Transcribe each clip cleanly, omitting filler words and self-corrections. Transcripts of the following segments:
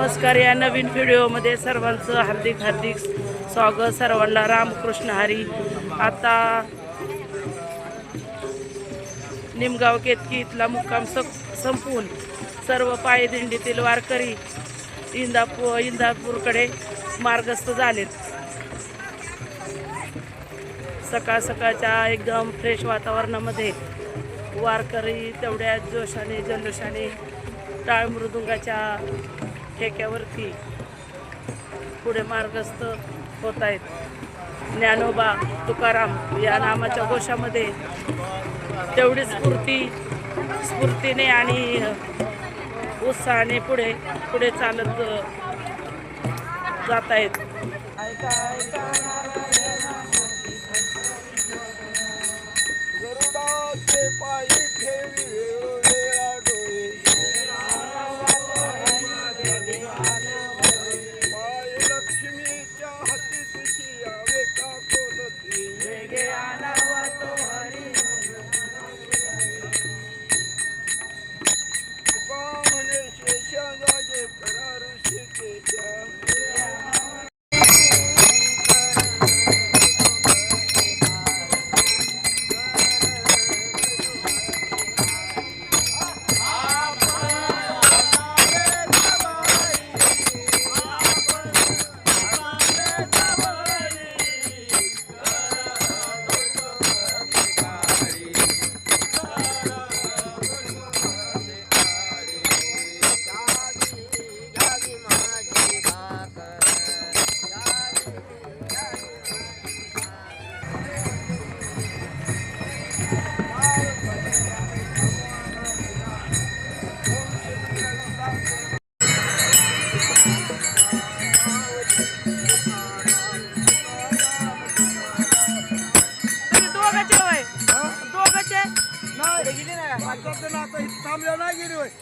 नमस्कार. या नवीन व्हिडिओमध्ये सर्वांचं हार्दिक हार्दिक स्वागत. सर्वांना रामकृष्ण हरी. आता निमगाव केतकी इथला मुक्काम संपवून सर्व पायदिंडीतील वारकरी इंदापूरकडे मार्गस्थ झालेत. सकाळ सकाळच्या एकदम फ्रेश वातावरणामध्ये वारकरी तेवढ्या जोशाने जल्लोषाने टाळ मृदुंगाच्या ठेक्यावरती पुढे मार्गस्थ होत आहेत. ज्ञानोबा तुकाराम या नामाच्या घोषामध्ये तेवढी स्फूर्तीने आणि उत्साहाने पुढे चालत जात आहेत.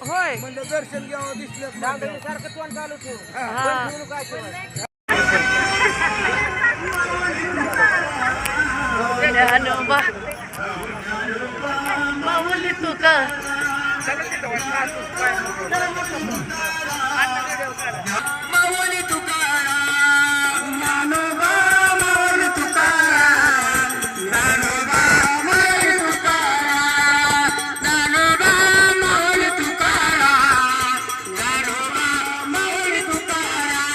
होय म्हणजे दर्शन घ्यावं दिसलं सारखं तोंड चालू ठेव. ज्ञानोबा माऊली तुका माऊली तुकाराम ज्ञानोबा माऊली तुकाराम ज्ञानोबा माऊली तुकाराम ज्ञानोबा माऊली तुकाराम ज्ञानोबा माऊली तुकाराम ज्ञानोबा माऊली तुकाराम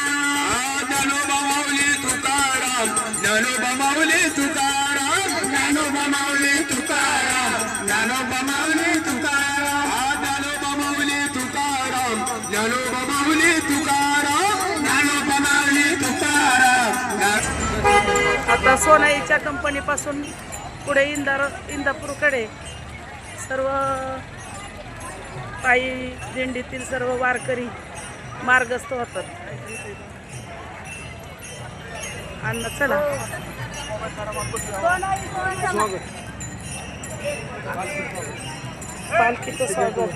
ज्ञानोबा माऊली तुकाराम ज्ञानोबा माऊली तुकाराम ज्ञानोबा माऊली तुकाराम ज्ञानोबा माऊली तुकाराम ज्ञानोबा माऊली तुकाराम ज्ञानोबा माऊली तुकाराम. आता सोनाईच्या कंपनीपासून पुढे इंदापूरकडे सर्व पायी दिंडीतील सर्व वारकरी मार्गस्थ होतात. अण्णा चला. पालखीचं स्वागत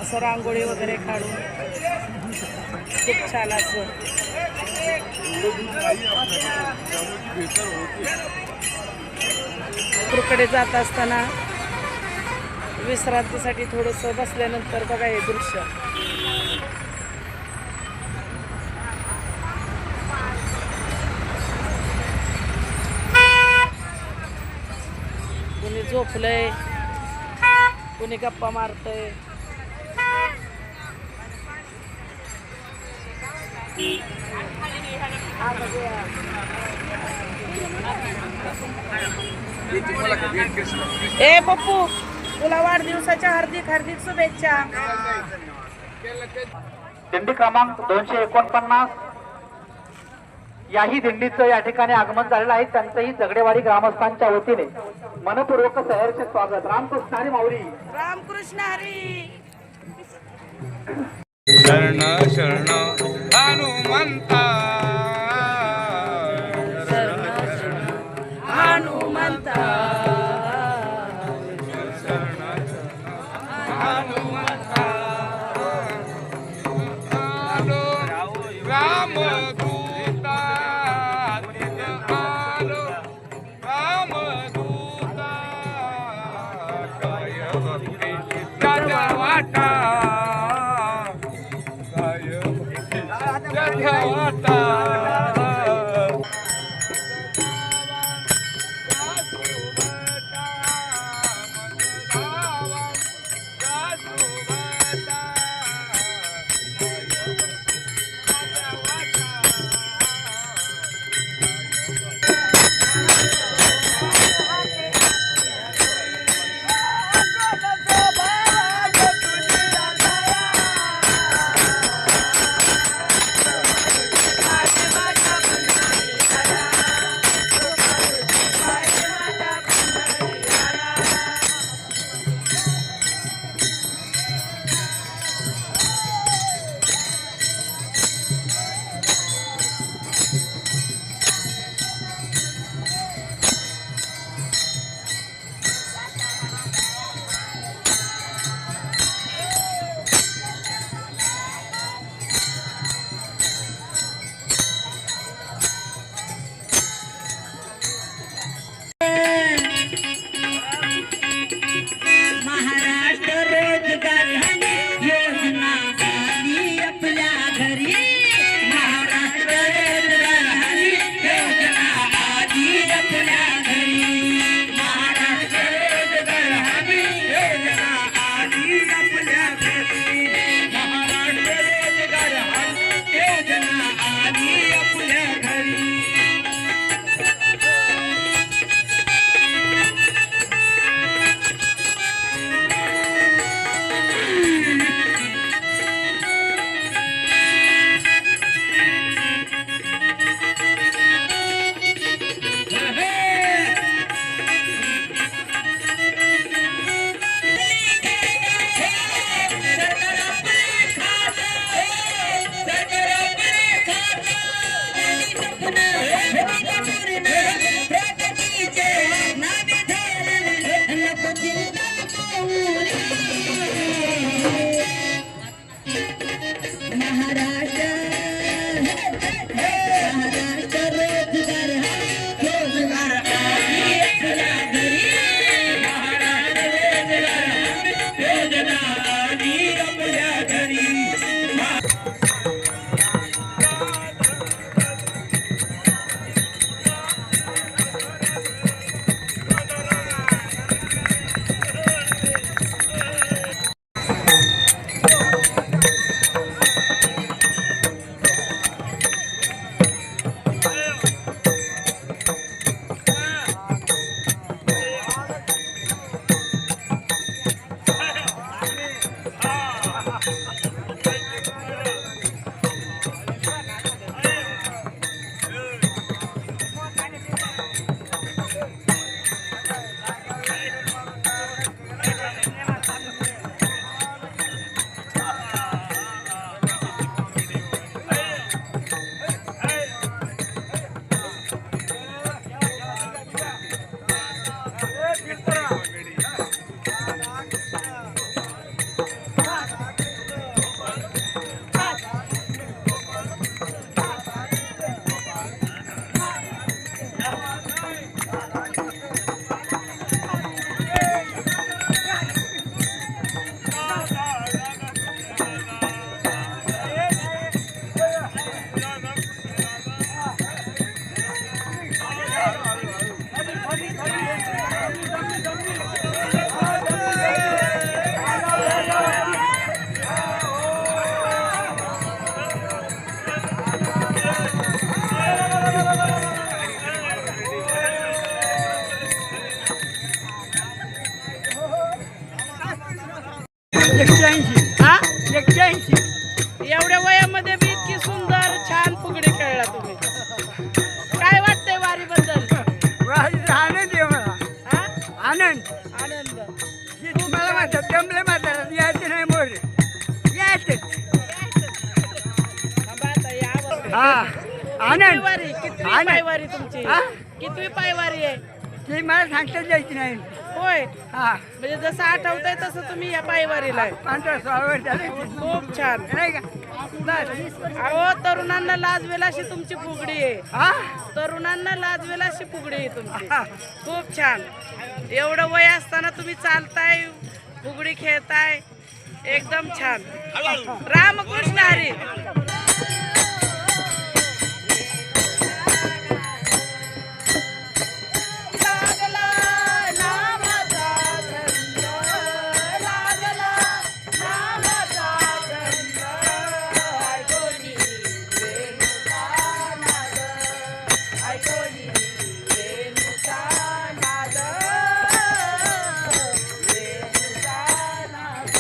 असं रांगोळी वगैरे काढून खूप छान असं पूरकडे जात असताना विश्रांतीसाठी थोडंसं बसल्यानंतर बघा हे दृश्य. कुणी झोपलंय, कुणी गप्पा मारतय. ए पप्पू, तुला वाढदिवसाच्या हार्दिक हार्दिक शुभेच्छा. दिंडी क्रमांक 249 याही दिंडीचं या ठिकाणी आगमन झालेलं आहे. त्यांचंही झगडेवाडी ग्रामस्थांच्या वतीने मनपूर्वक सहर्ष स्वागत. रामकृष्ण हरी माऊली. रामकृष्ण हरी. शरण शरण हनुमंता हनुमंता हनुमंता आलो रामदूता आलो रामदूता काय भक्ती वाटा काय हा 81 एवढ्या वयामध्ये बी इतकी सुंदर छान फुगडी खेळला तुम्ही. काय वाटतंय वारीबद्दल? आनंद आहे मला. हा आनंद आनंद. मला म्हणतात जमले म्हणतात यायचं नाही मोर यायचं. थांबा आता यावर. हा कितवी आनंद वारी? कितवी आनंद. पायवारी तुमची? हा? कितवी पायवारी आहे? ती मला सांगताच यायची नाही. होय, हा म्हणजे जसं आठवतंय तसं तुम्ही या पायवारीला आहे. 15-16 वर्ष झाले. खूप छान. नाही का बस. अहो तरुणांना लाजवेल अशी तुमची फुगडी आहे. हा तरुणांना लाजवेल अशी फुगडी आहे तुमची. हा. खूप छान. एवढं वय असताना तुम्ही चालताय, फुगडी खेळताय, एकदम छान. रामकृष्ण हरी. लागला नामाचा छंद, लागला नामाचा छंद, ऐकोनी वेणूचा नाद, ऐकोनी वेणूचा नाद, वेणूचा नाद.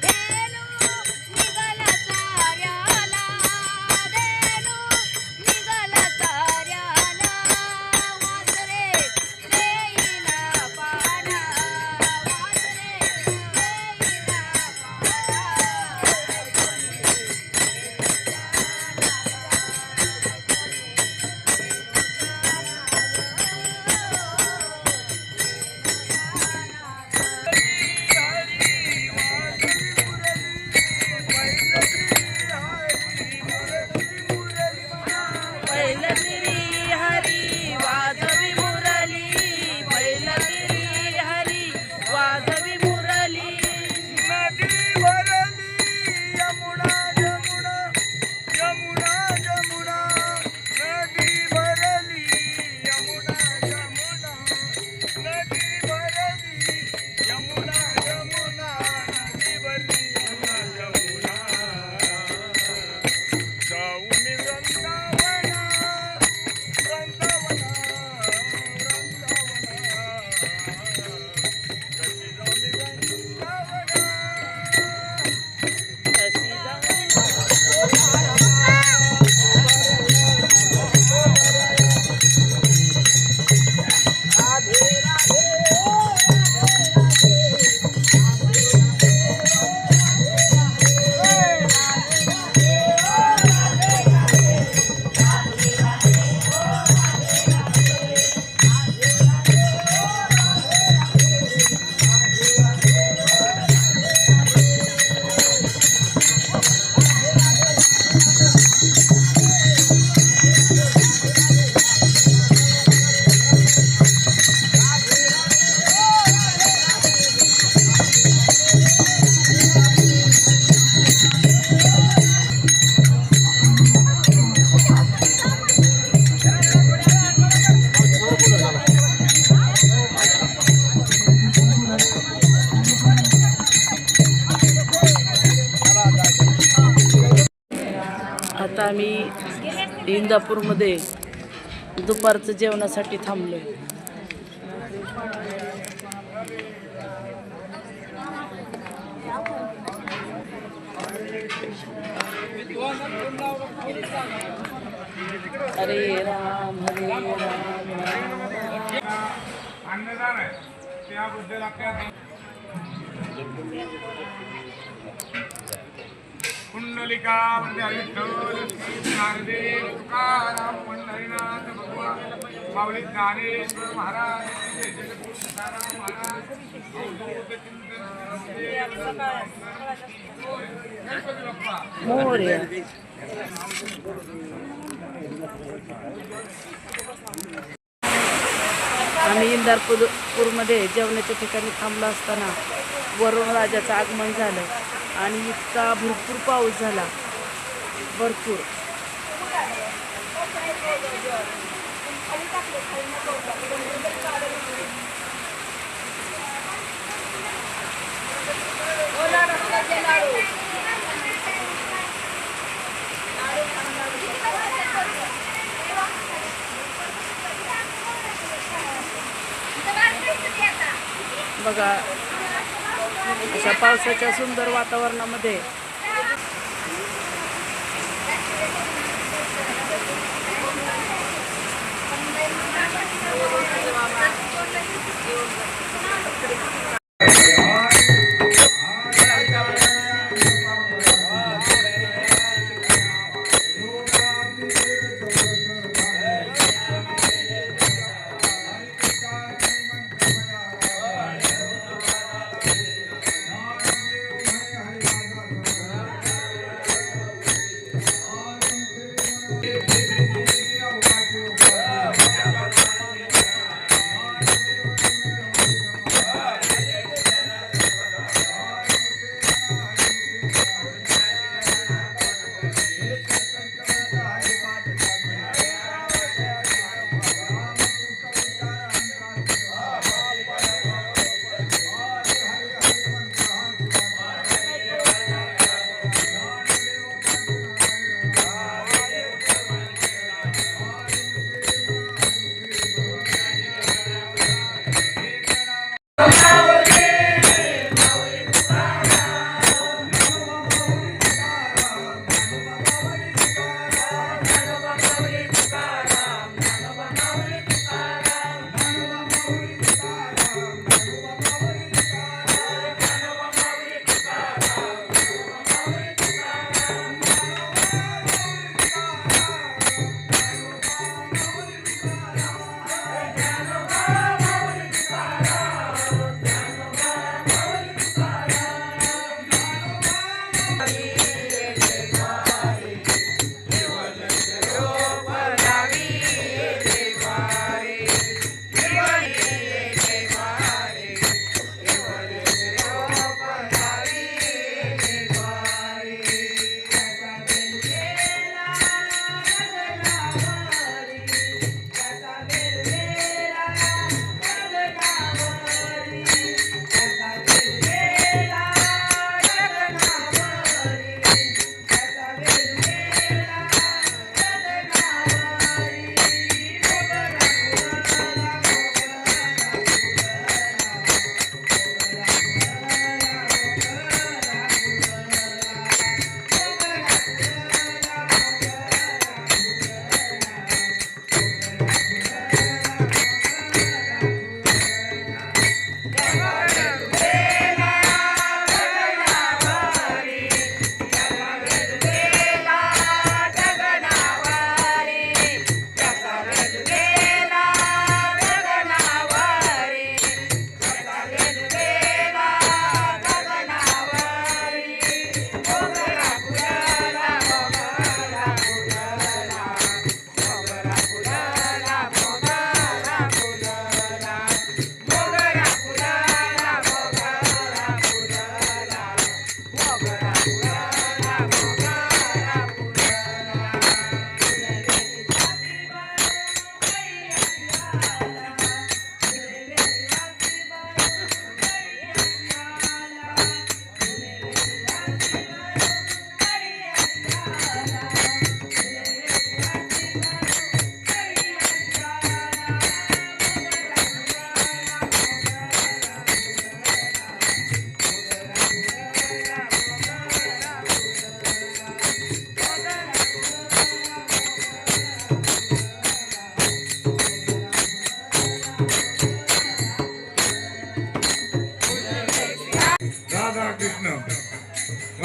वेणू निघाला आम्ही इंदापूरमध्ये दुपारचं जेवणासाठी थांबलोय. हरे राम हरे राम. अन्नदान आहे त्याबद्दल आपल्या कुंडलिका म्हणजे विठ्ठल नारदेव तुकाराम पंढरीनाथ भगवान माऊली ज्ञानेश्वर महाराज तुकाराम महाराज गणपती बाप्पा मोरया. आम्ही इंदापूरमध्ये जेवणाच्या ठिकाणी थांबलो असताना वरुण राजाचं आगमन झालं आणि इतका भरपूर पाऊस झाला. भरपूर बघा. अशा पावसाच्या सुंदर वातावरणामध्ये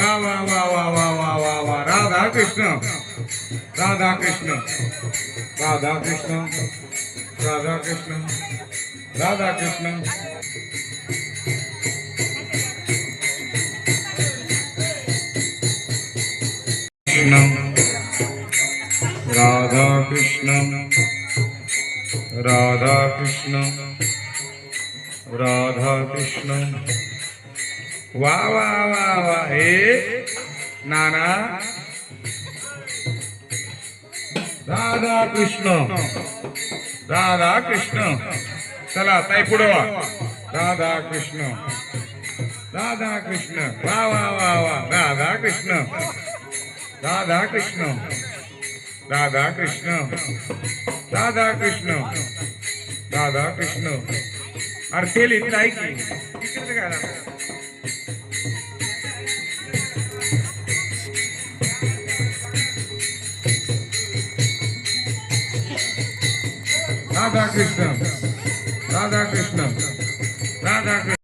वा वा वा वा वा वा वा वा राधा कृष्ण राधा कृष्ण राधा कृष्ण राधा कृष्ण राधा कृष्ण राधा कृष्ण राधा कृष्ण राधा कृष्ण वा वा वा वा हे नाना राधा कृष्ण राधा कृष्ण चला ताई पुढे वा राधा कृष्ण राधा कृष्ण वा वा वा वा राधा कृष्ण राधा कृष्ण राधा कृष्ण राधा कृष्ण राधा कृष्ण अर्थेली ताई की इकडे काय राधा कृष्ण राधा कृष्ण राधा कृष्ण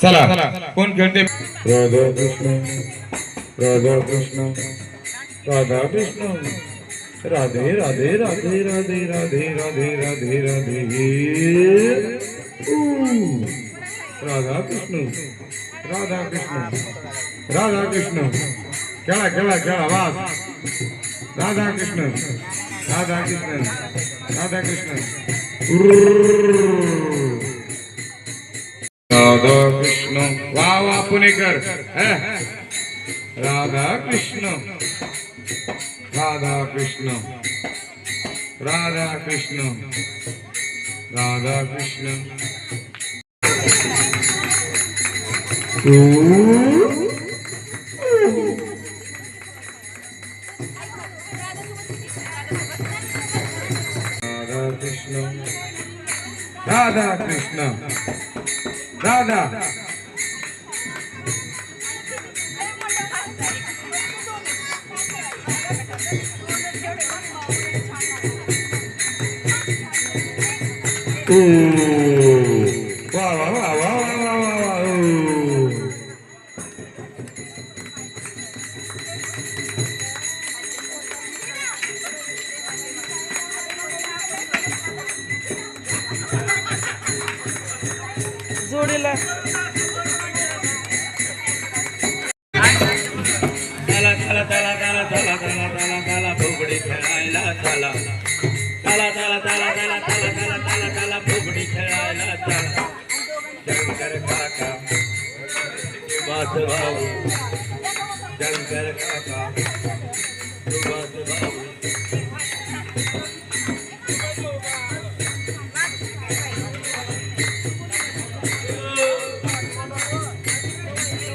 चला कोण खेळते राधा कृष्ण राधा कृष्ण राधा कृष्ण राधे राधे राधे राधे राधे राधे राधे राधे राधा कृष्ण राधा कृष्ण राधा कृष्ण खेळा खेळा खेळा वास राधा कृष्ण राधा कृष्ण राधा कृष्ण राधा कृष्ण वा वा पुणेकर राधा कृष्ण राधा कृष्ण राधा कृष्ण राधा कृष्ण राधा कृष्ण राधा कृष्ण राधा वा वा वा वा वा वा वा जोडीला चला चला चला चला चला चला चला चला फुगडी खेळायला चला चला चला चला चला चला चला चला चला फुगडी खेळायला चला शंकर काका सुभाष भाऊ शंकर काका सुभाष भाऊ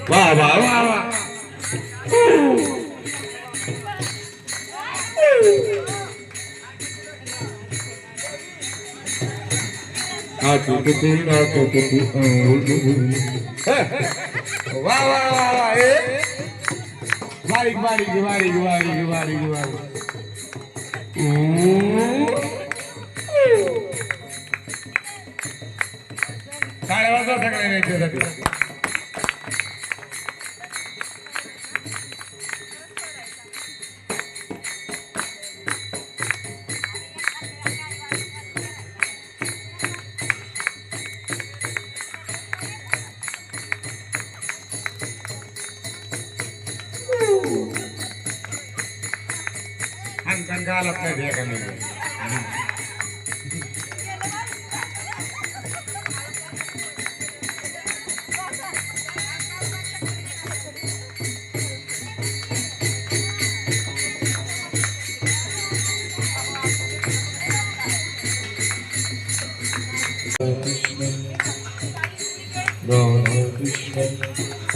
वा वा वा वा वा वा वा वा बारीक बारीक बारीक बारीक बारीक बारीक साड्या वाजवा सगळ्या याच्यासाठी आणि गालात नाही एखाद्या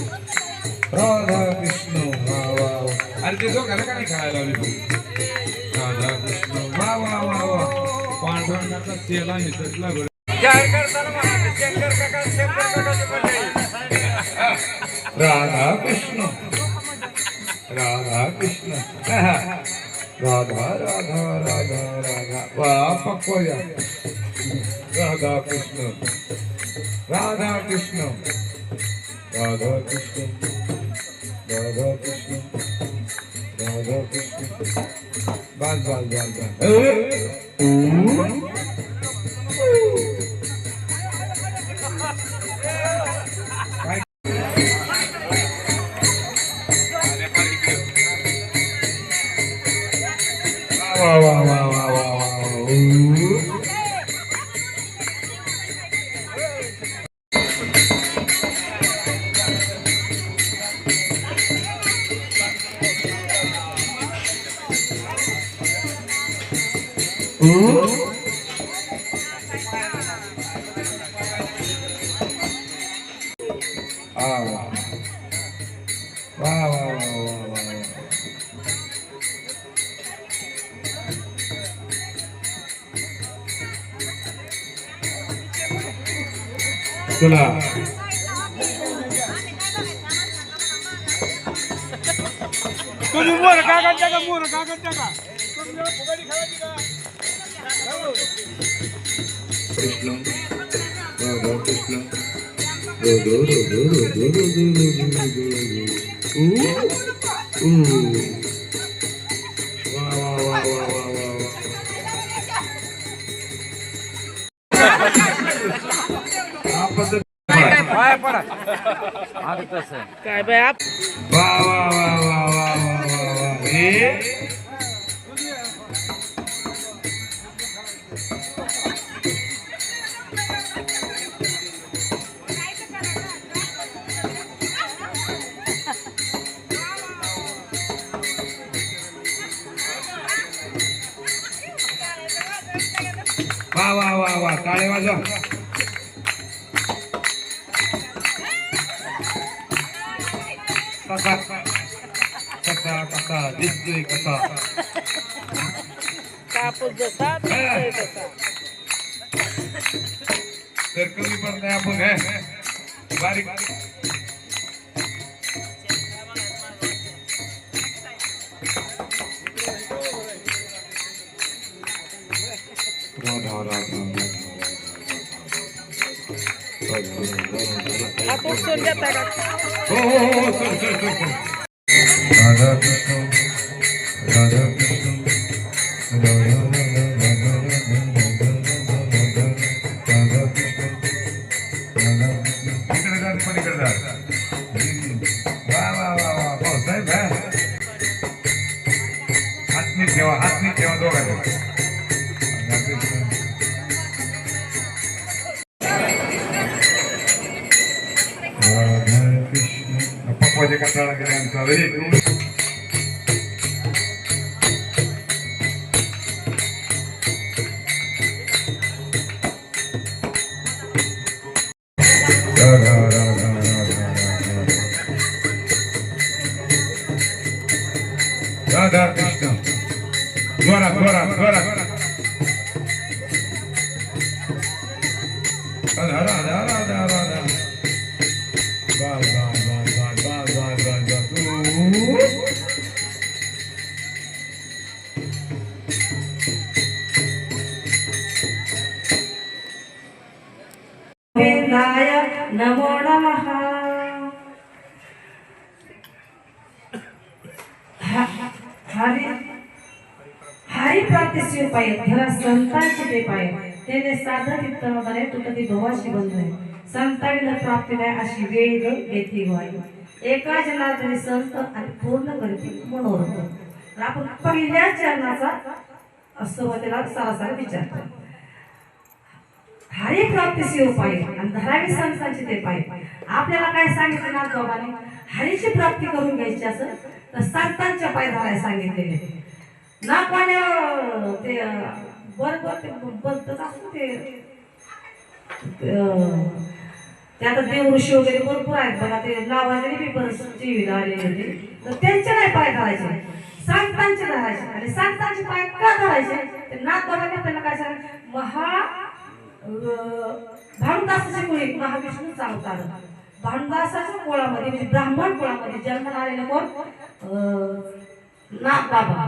राधा कृष्ण वा वा अरे ते दोघांना काय खेळायला लावली तू राधा कृष्ण वा वा वा वा पांडुरंगाचा तेला निसटला बरं जाहीर करताना म्हणा शंकर काका राधा कृष्ण राधा कृष्ण राधा राधा राधा राधा वा पक्वया राधा कृष्ण राधा कृष्ण राधा कृष्ण राधा कृष्ण राधा कृष्ण बस बस बस बस वा वा वा वा वा वा वा वा वा वा वा चला तुम्ही मोर का करता का मोर का करता का तुम्ही फुगाडी खेळायची का कृष्ण राधा कृष्ण राधा राधा राधा वा वा वा वा वा वा हा पद्धत काय बाय आप वा वा वा वा वा वा वा हे वा वा वा वा टाळे वाजवा कसा कसा कसा दिसतोय कसा कापूस जसा दिसतोय तसा. तर कमी पडतंय आपण हे बारीक राधा राधा कापूस सोड देता का हो हो हो सर राधा कृष्ण राधा कृष्ण राधा पलीकडे जा वा वा वा वा भाऊसाहेब हात नीट ठेवा दोघांना पप्पाचे कंटाळा केला आमचा राधा राधा राधा कृष्ण जोरात जोरात जोरात राधा राधा राधा राधा बस बस बस बस बस बस बस गोविंदाय नमो नमः. हरी प्राप्तीचे उपाय धरा संतांचे ते पाय त्याने साधन इत्तम बने तू कधी भवाशी बंधुय संतांना प्राप्ती नाही अशी वेळ येते व्हावी एका जनार्दनी संत आणि पूर्ण करते मनोरथ. तर आपण पहिल्याच चरणाचा असं त्याला सारासार विचारतो. हरी प्राप्तीचे उपाय आणि धरावी संतांचे ते पाय. आपल्याला काय सांगितलं ना बाबाने हरीची प्राप्ती करून घ्यायची असेल तर संतांच्या पाय धरायला सांगितलेले ना कोण्या ते बरोबर ते बघतच असतो ते आता देव ऋषी वगैरे भरपूर आहेत बघा ते नावाने बी बरंच टीव्हीला आलेले होते तर त्यांचे नाही पाय धरायचे संतांचे धरायचे. आणि संतांचे पाय का धरायचे ते नाथ बाबांनी आपल्याला काय सांग भानुदासाची मुळी महाविष्णूचा अवतार भानुदासाच्या कुळामध्ये म्हणजे ब्राह्मण कुळामध्ये जन्माला आलेले कोण नाथ बाबा.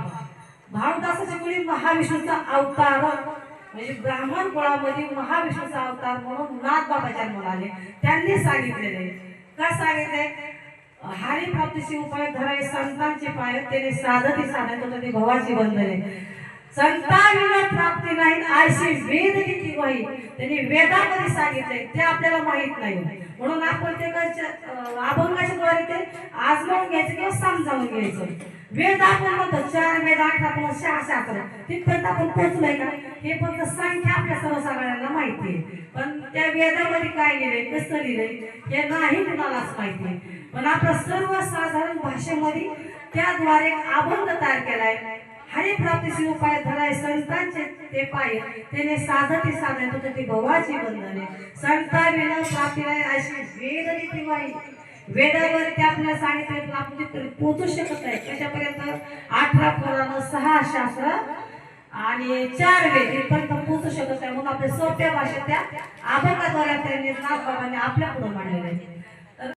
भानुदासाच्या मुळी महाविष्णूचा अवतार म्हणजे ब्राह्मण कुळामध्ये महाविष्णूचा अवतार म्हणून नाथ बाबा जन्माला आले. त्यांनी सांगितलेले काय सांगितले हारी प्राप्तीचे उपाय धराय संतांचे पाय त्याने साधती साधत ते भवाची बंधने संतांना प्राप्ती नाही अशी वेद किती वाई त्यांनी वेदामध्ये सांगितले ते आपल्याला माहित नाही म्हणून आपण ते अभंगाच्या द्वारे ते आजमावून घ्यायचं किंवा समजावून घ्यायचं वेद आपण म्हणतो 4 वेद 8 आपण 6 शास्त्र तिथपर्यंत आपण पोहोचलोय का हे फक्त संख्या आपल्या सर्वसाधारणांना माहिती आहे पण त्या वेदामध्ये काय लिहिलंय कसं लिहिलंय हे नाही कुणालाच माहिती आहे पण आपल्या सर्वसाधारण भाषेमध्ये त्याद्वारे अभंग तयार केलाय हरिप्राप्तीचे उपाय धराय संतांचे ते पाय त्याने साधती साधत होते ते भवाची बंधने संता विना प्राप्ती नाही अशी वेद रीती वाई वेदावर ते आपल्याला सांगितलं आपण तिथपर्यंत पोहोचू शकत नाही कशापर्यंत 18 पुराण 6 शास्त्र आणि 4 वेद इथपर्यंत पोहोचू शकत नाही म्हणून आपल्या सोप्या भाषेत त्या अभंगाद्वारे त्यांनी नाथ बाबांनी आपल्या पुढे मांडलेलं आहे